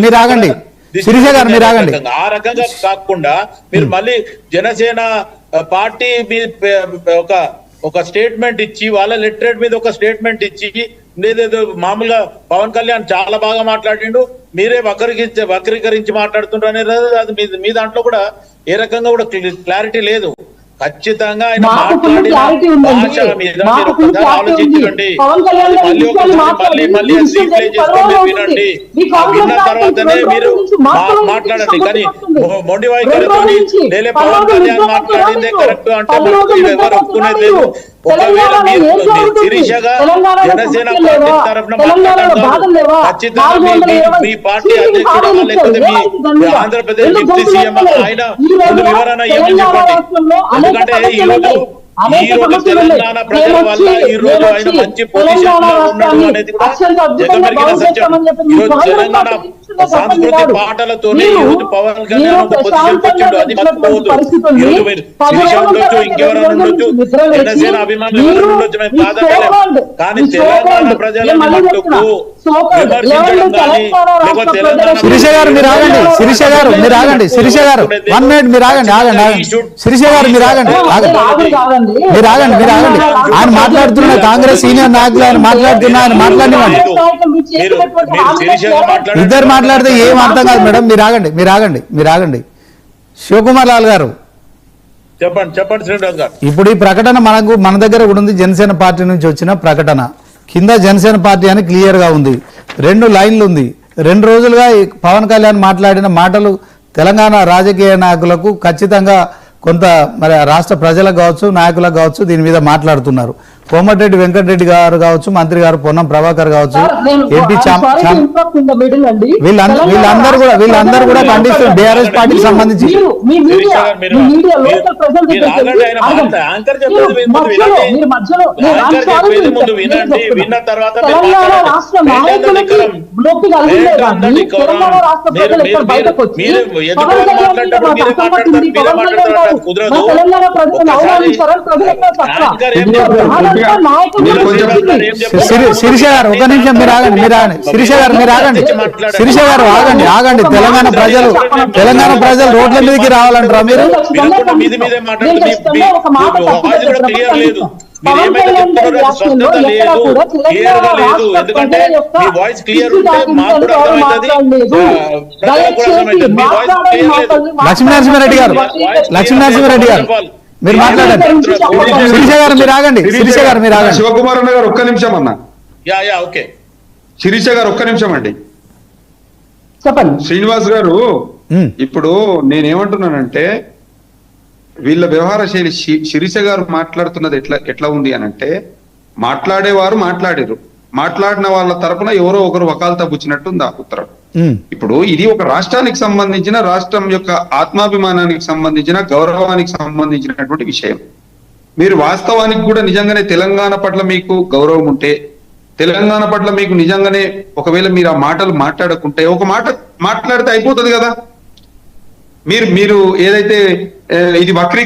మీరు ఆగండి శిరీష గారు, మీరు ఆగండి. ఆ రకంగా కాకుండా మీరు మళ్ళీ జనసేన పార్టీ ఒక స్టేట్మెంట్ ఇచ్చి వాళ్ళ లెటరేట్ మీద ఒక స్టేట్మెంట్ ఇచ్చి లేదేదో మామూలుగా పవన్ కళ్యాణ్ చాలా బాగా మాట్లాడిండు, మీరే వక్రీకరించి మాట్లాడుతుండ్రు అనేది అది మీ దాంట్లో కూడా ఏ రకంగా కూడా క్లారిటీ లేదు. ఖచ్చితంగా ఆయన మాట్లాడిన భాష మీద మీరు ఒకసారి ఆలోచించండి. మళ్ళీ రీప్లే చేసుకొని వినండి. విన్న తర్వాతనే మీరు మాట్లాడండి. కానీ మొండి వైఖరితో నేనే పవన్ కళ్యాణ్ మాట్లాడిందే కరెక్ట్ అంటే మనకు ఎవరు ఒప్పుకునేది లేదు. ఒకవేళ మీరు శిరీషగా జనసేన పార్టీ తరఫున మాట్లాడుతున్నారు, ఖచ్చితంగా మీ పార్టీ అధ్యక్షుడు లేకపోతే మీ ఆంధ్రప్రదేశ్ డిప్యూటీ సీఎం ఆయన వివరణ ఏమని చెప్పండి. ఎందుకంటే ఈ రోజు తెలంగాణ ప్రజల వల్ల ఈ రోజు ఆయన మంచి పొజిషన్ లో ఉన్నాడు అనేది కూడా జగమెరిగిన సత్యం. ఈ రోజు తెలంగాణ సాంస్కృతిక పాటలతో ఈ రోజు పవన్ కళ్యాణ్ ఒక పొజిషన్ వచ్చిండు, అది మర్చిపోవద్దు. ఈ రోజు మీరు శిరీష ఉండొచ్చు, ఇంకెవరైనా ఉండొచ్చు, జనసేన అభిమానులు ఎవరు ఉండొచ్చు, మేము కాదనలేము. కానీ తెలంగాణ ప్రజలని మట్టుకు విమర్శించడం కానీ లేకపోతే శిరీష గారు మీరు ఆగండి, శిరీష గారు మీరు ఆగండి, శిరీష గారు 1 minute మీరు ఆగండి, శిరీష గారు మీరు ఆగండి, మీరు ఆగండి, మీరు ఆగండి. ఆయన మాట్లాడుతున్న కాంగ్రెస్ సీనియర్ నాయకులు ఆయన మాట్లాడుతున్నా, ఆయన మాట్లాడివ్వండి. ఇద్దరు మాట్లాడితే ఏం అర్థం కాదు మేడం. మీరు ఆగండి, మీరు ఆగండి, మీరు ఆగండి. శివకుమార్ లాల్ గారు చెప్పండి శ్రీనివాస్ గారు. ఇప్పుడు ఈ ప్రకటన మన దగ్గర కూడా ఉంది, జనసేన పార్టీ నుంచి వచ్చిన ప్రకటన. కింద జనసేన పార్టీ అని క్లియర్ గా ఉంది, 2 లైన్లు ఉంది. 2 రోజులుగా పవన్ కళ్యాణ్ మాట్లాడిన మాటలు తెలంగాణ రాజకీయ నాయకులకు ఖచ్చితంగా కొంత మరి రాష్ట్ర ప్రజలకు కావచ్చు, నాయకులకు కావచ్చు, దీని మీద మాట్లాడుతున్నారు. కోమటిరెడ్డి వెంకటరెడ్డి గారు కావచ్చు, మంత్రి గారు పొన్నం ప్రభాకర్ కావచ్చు, ఎంపీ వీళ్ళందరూ కూడా ఖండిస్తున్నారు. బీఆర్ఎస్ పార్టీకి సంబంధించి శిరీష గారు 1 నిమిషం మీరు ఆగండి, మీరు ఆగండి. శిరీష గారు మీరు ఆగండి, శిరీష గారు ఆగండి, ఆగండి. తెలంగాణ ప్రజలు రోడ్ల మీదకి రావాలంటారా మీరు? ఎందుకంటే మీ వాయిస్ క్లియర్ ఉంటే మాకు కూడా అర్థమవుతుంది. లక్ష్మీనరసింహారెడ్డి గారు మీరు మాట్లాడండి. శిరీష గారు మీరు ఆగండి, శిరీష గారు మీరు ఆగండి. శివకుమార్ అన్న గారు 1 నిమిషం అన్న. ఓకే శిరీష గారు 1 నిమిషం అండి. చెప్పండి శ్రీనివాస్ గారు. ఇప్పుడు నేనేమంటున్నానంటే వీళ్ళ వ్యవహార శైలి, శిరీష గారు మాట్లాడుతున్నది ఎట్లా ఉంది అని అంటే, మాట్లాడేవారు మాట్లాడిన వాళ్ళ తరపున ఎవరో ఒకరు వకాల్తా పుచ్చినట్టు ఉంది ఆ ఉత్తరం. ఇప్పుడు ఇది ఒక రాష్ట్రానికి సంబంధించిన, రాష్ట్రం యొక్క ఆత్మాభిమానానికి సంబంధించిన, గౌరవానికి సంబంధించినటువంటి విషయం. మీరు వాస్తవానికి కూడా నిజంగానే తెలంగాణ పట్ల మీకు గౌరవం ఉంటే, తెలంగాణ పట్ల మీకు నిజంగానే ఒకవేళ మీరు ఆ మాటలు మాట్లాడకుంటే, ఒక మాట మాట్లాడితే అయిపోతుంది కదా. మీరు ఏదైతే ఇది